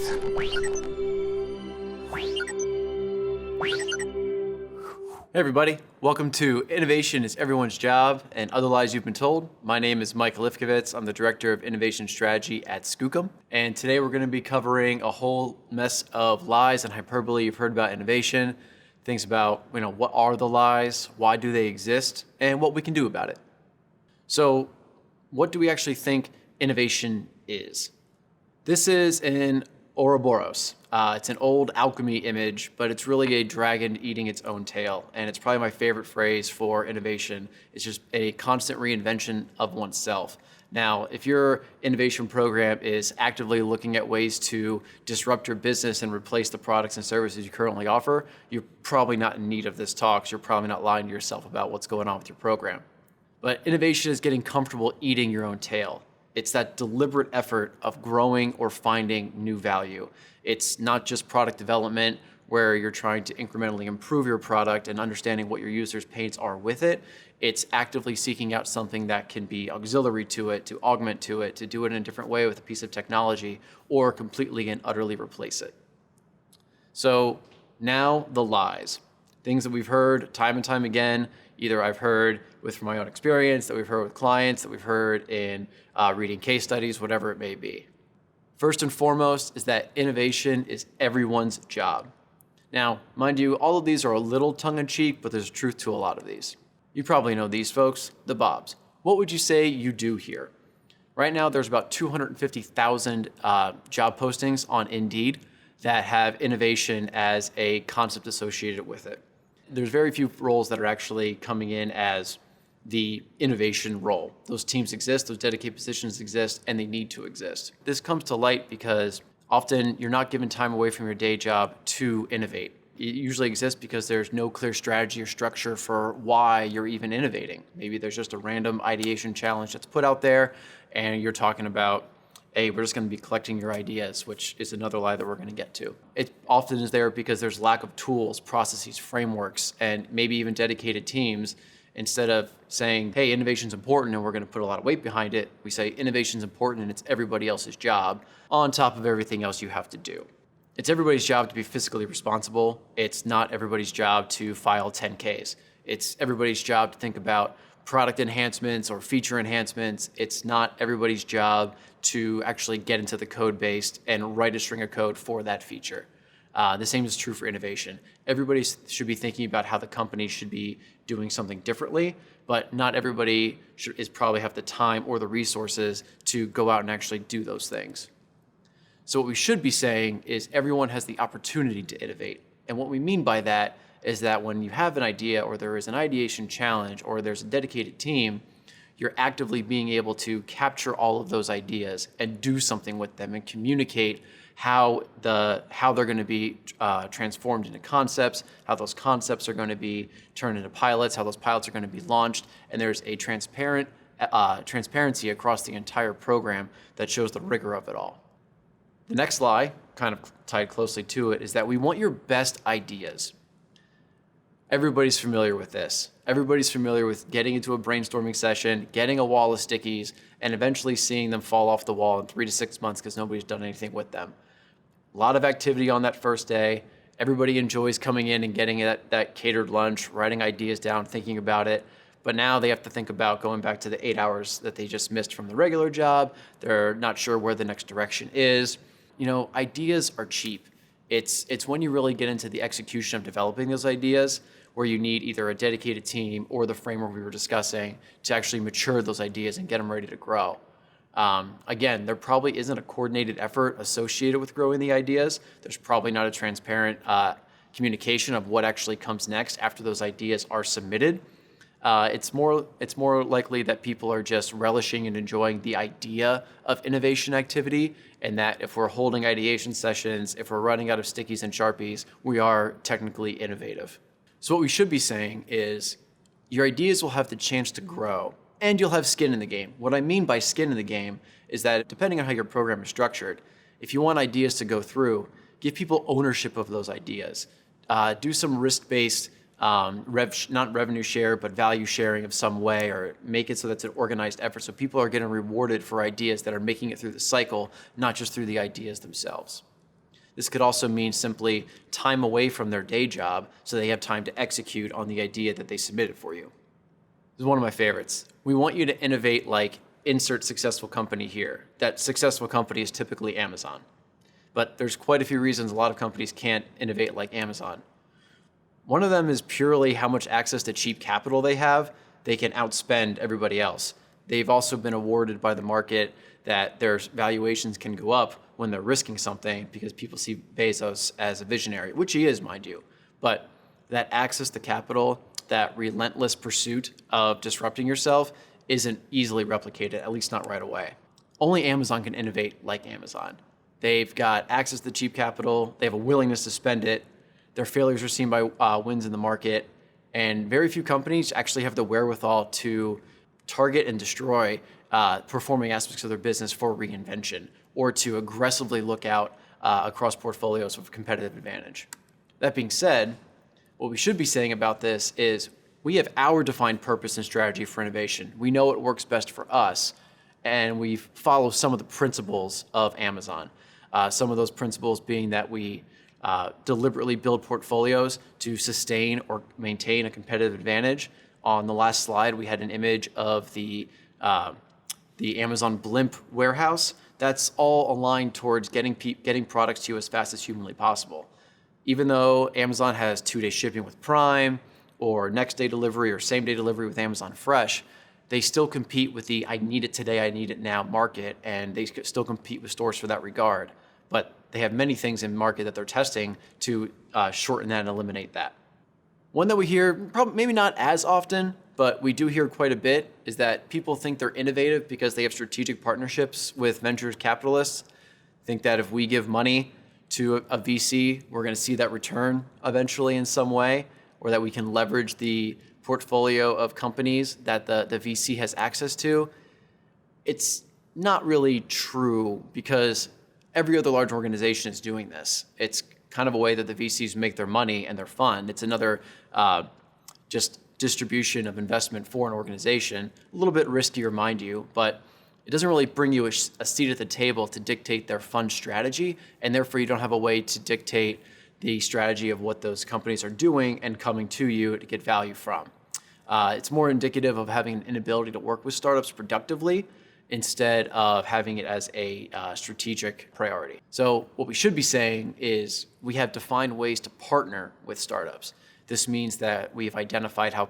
Hey everybody, welcome to Innovation is Everyone's Job and Other Lies You've Been Told. My name is Michael Ifkovits. I'm the Director of Innovation Strategy at Skookum. And today we're going to be covering a whole mess of lies and hyperbole you've heard about innovation, things about, what are the lies, why do they exist, and what we can do about it. So what do we actually think innovation is? This is an Ouroboros. It's an old alchemy image, but it's really a dragon eating its own tail. And it's probably my favorite phrase for innovation. It's just a constant reinvention of oneself. Now, if your innovation program is actively looking at ways to disrupt your business and replace the products and services you currently offer, you're probably not in need of this talk. So you're probably not lying to yourself about what's going on with your program. But innovation is getting comfortable eating your own tail. It's that deliberate effort of growing or finding new value. It's not just product development where you're trying to incrementally improve your product and understanding what your users' pains are with it. It's actively seeking out something that can be auxiliary to it, to augment to it, to do it in a different way with a piece of technology, or completely and utterly replace it. So now the lies. Things that we've heard time and time again, either I've heard from my own experience, that we've heard with clients, that we've heard in reading case studies, whatever it may be. First and foremost is that innovation is everyone's job. Now, mind you, all of these are a little tongue-in-cheek, but there's truth to a lot of these. You probably know these folks, the Bobs. What would you say you do here? Right now, there's about 250,000 job postings on Indeed that have innovation as a concept associated with it. There's very few roles that are actually coming in as the innovation role. Those teams exist, those dedicated positions exist, and they need to exist. This comes to light because often you're not given time away from your day job to innovate. It usually exists because there's no clear strategy or structure for why you're even innovating. Maybe there's just a random ideation challenge that's put out there and you're talking about, hey, we're just going to be collecting your ideas, which is another lie that we're going to get to. It often is there because there's lack of tools, processes, frameworks, and maybe even dedicated teams. Instead of saying, hey, innovation's important and we're going to put a lot of weight behind it, we say innovation's important and it's everybody else's job on top of everything else you have to do. It's everybody's job to be fiscally responsible. It's not everybody's job to file 10Ks. It's everybody's job to think about product enhancements or feature enhancements. It's not everybody's job to actually get into the code base and write a string of code for that feature. The same is true for innovation. Everybody should be thinking about how the company should be doing something differently, but not everybody is probably have the time or the resources to go out and actually do those things. So what we should be saying is everyone has the opportunity to innovate. And what we mean by that is that when you have an idea or there is an ideation challenge or there's a dedicated team, you're actively being able to capture all of those ideas and do something with them and communicate how they're going to be transformed into concepts, how those concepts are going to be turned into pilots, how those pilots are going to be launched, and there's a transparency across the entire program that shows the rigor of it all. The next lie, kind of tied closely to it, is that we want your best ideas. Everybody's familiar with this. Everybody's familiar with getting into a brainstorming session, getting a wall of stickies, and eventually seeing them fall off the wall in 3 to 6 months because nobody's done anything with them. A lot of activity on that first day. Everybody enjoys coming in and getting that catered lunch, writing ideas down, thinking about it. But now they have to think about going back to the 8 hours that they just missed from the regular job. They're not sure where the next direction is. Ideas are cheap. It's when you really get into the execution of developing those ideas where you need either a dedicated team or the framework we were discussing to actually mature those ideas and get them ready to grow. Again, there probably isn't a coordinated effort associated with growing the ideas. There's probably not a transparent communication of what actually comes next after those ideas are submitted. It's more likely that people are just relishing and enjoying the idea of innovation activity, and that if we're holding ideation sessions, if we're running out of stickies and Sharpies, we are technically innovative. So what we should be saying is your ideas will have the chance to grow and you'll have skin in the game. What I mean by skin in the game is that depending on how your program is structured, if you want ideas to go through, give people ownership of those ideas. Do some risk-based, not revenue share, but value sharing of some way, or make it so that's an organized effort so people are getting rewarded for ideas that are making it through the cycle, not just through the ideas themselves. This could also mean simply time away from their day job so they have time to execute on the idea that they submitted for you. This is one of my favorites. We want you to innovate like insert successful company here. That successful company is typically Amazon. But there's quite a few reasons a lot of companies can't innovate like Amazon. One of them is purely how much access to cheap capital they have. They can outspend everybody else. They've also been awarded by the market that their valuations can go up when they're risking something because people see Bezos as a visionary, which he is, mind you. But that access to capital, that relentless pursuit of disrupting yourself isn't easily replicated, at least not right away. Only Amazon can innovate like Amazon. They've got access to cheap capital. They have a willingness to spend it. Their failures are seen by wins in the market. And very few companies actually have the wherewithal to target and destroy performing aspects of their business for reinvention or to aggressively look out across portfolios with competitive advantage. That being said, what we should be saying about this is we have our defined purpose and strategy for innovation. We know what works best for us, and we follow some of the principles of Amazon. Some of those principles being that we deliberately build portfolios to sustain or maintain a competitive advantage. On the last slide, we had an image of the Amazon Blimp warehouse. That's all aligned towards getting products to you as fast as humanly possible. Even though Amazon has 2-day shipping with Prime, or next day delivery, or same day delivery with Amazon Fresh, they still compete with the I need it today, I need it now market, and they still compete with stores for that regard. But they have many things in market that they're testing to shorten that and eliminate that. One that we hear, probably maybe not as often, but we do hear quite a bit, is that people think they're innovative because they have strategic partnerships with venture capitalists. Think that if we give money to a VC, we're going to see that return eventually in some way, or that we can leverage the portfolio of companies that the VC has access to. It's not really true because every other large organization is doing this. It's kind of a way that the VCs make their money and their fund. It's another just distribution of investment for an organization. A little bit riskier, mind you, but it doesn't really bring you a seat at the table to dictate their fund strategy, and therefore you don't have a way to dictate the strategy of what those companies are doing and coming to you to get value from. It's more indicative of having an inability to work with startups productively instead of having it as a strategic priority. So what we should be saying is we have defined ways to partner with startups. This means that we've identified how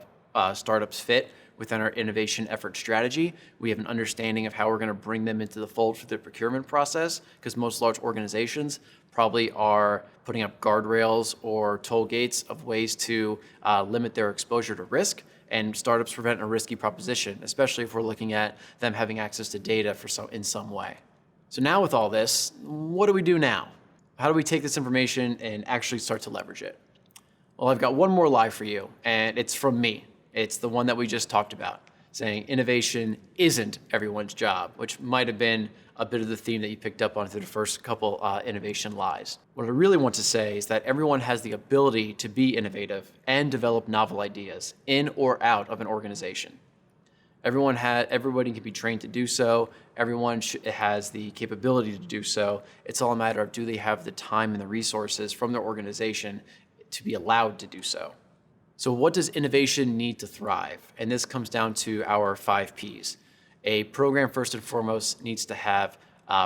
startups fit within our innovation effort strategy. We have an understanding of how we're going to bring them into the fold for the procurement process, because most large organizations probably are putting up guardrails or toll gates of ways to limit their exposure to risk. And startups prevent a risky proposition, especially if we're looking at them having access to data in some way. So now with all this, what do we do now? How do we take this information and actually start to leverage it? Well, I've got one more lie for you, and it's from me. It's the one that we just talked about, saying innovation isn't everyone's job, which might have been a bit of the theme that you picked up on through the first couple innovation lies. What I really want to say is that everyone has the ability to be innovative and develop novel ideas in or out of an organization. Everybody can be trained to do so. Everyone has the capability to do so. It's all a matter of, do they have the time and the resources from their organization to be allowed to do so? So what does innovation need to thrive? And this comes down to our 5 Ps. A program, first and foremost, needs to have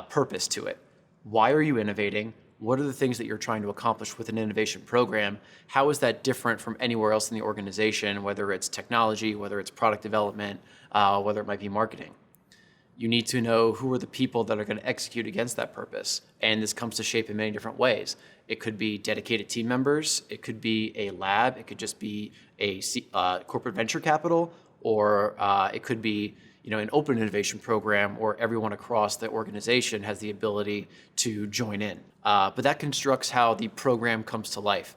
purpose to it. Why are you innovating? What are the things that you're trying to accomplish with an innovation program? How is that different from anywhere else in the organization, whether it's technology, whether it's product development, whether it might be marketing? You need to know who are the people that are going to execute against that purpose. And this comes to shape in many different ways. It could be dedicated team members. It could be a lab. It could just be a corporate venture capital, or it could be an open innovation program where everyone across the organization has the ability to join in. But that constructs how the program comes to life.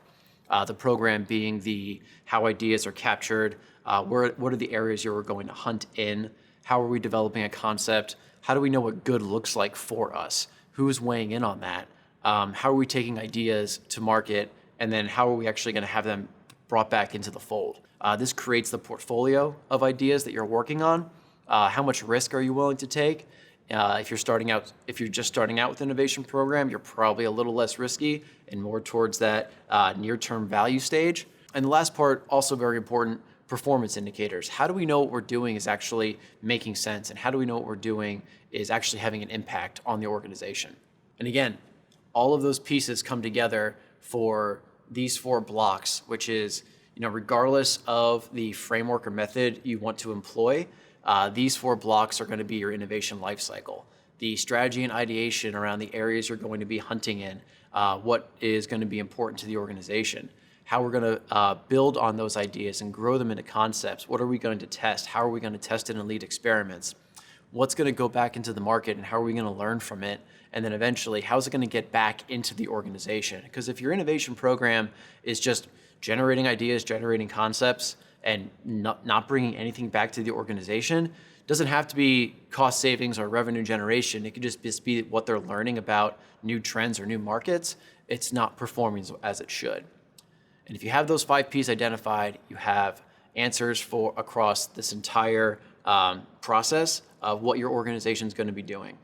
The program being how ideas are captured, what are the areas you're going to hunt in, how are we developing a concept, how do we know what good looks like for us, who's weighing in on that, how are we taking ideas to market, and then how are we actually going to have them brought back into the fold. This creates the portfolio of ideas that you're working on. How much risk are you willing to take? If you're just starting out with innovation program, you're probably a little less risky and more towards that near-term value stage. And the last part, also very important, performance indicators. How do we know what we're doing is actually making sense? And how do we know what we're doing is actually having an impact on the organization? And again, all of those pieces come together for these 4 blocks, which is, regardless of the framework or method you want to employ, these 4 blocks are going to be your innovation lifecycle. The strategy and ideation around the areas you're going to be hunting in, what is going to be important to the organization, how we're going to build on those ideas and grow them into concepts. What are we going to test? How are we going to test it in lead experiments? What's going to go back into the market and how are we going to learn from it? And then eventually, how's it going to get back into the organization? Because if your innovation program is just generating ideas, generating concepts, and not bringing anything back to the organization, doesn't have to be cost savings or revenue generation. It could just be what they're learning about new trends or new markets. It's not performing as it should. And if you have those 5 P's identified, you have answers for across this entire process of what your organization is going to be doing.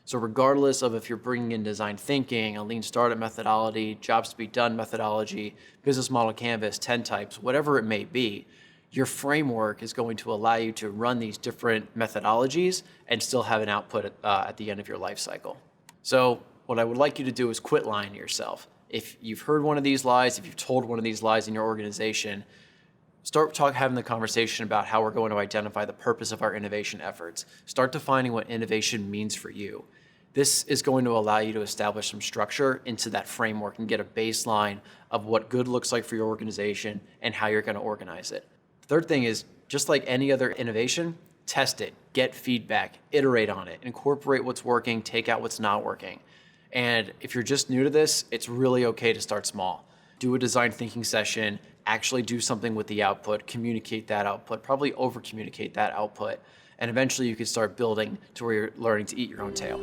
So regardless of if you're bringing in design thinking, a lean startup methodology, jobs to be done methodology, business model canvas, 10 types, whatever it may be, your framework is going to allow you to run these different methodologies and still have an output at the end of your life cycle. So what I would like you to do is quit lying to yourself. If you've heard one of these lies, if you've told one of these lies in your organization, start having the conversation about how we're going to identify the purpose of our innovation efforts. Start defining what innovation means for you. This is going to allow you to establish some structure into that framework and get a baseline of what good looks like for your organization and how you're going to organize it. The third thing is, just like any other innovation, test it, get feedback, iterate on it, incorporate what's working, take out what's not working. And if you're just new to this, it's really okay to start small. Do a design thinking session, actually do something with the output, communicate that output, probably over communicate that output. And eventually you can start building to where you're learning to eat your own tail.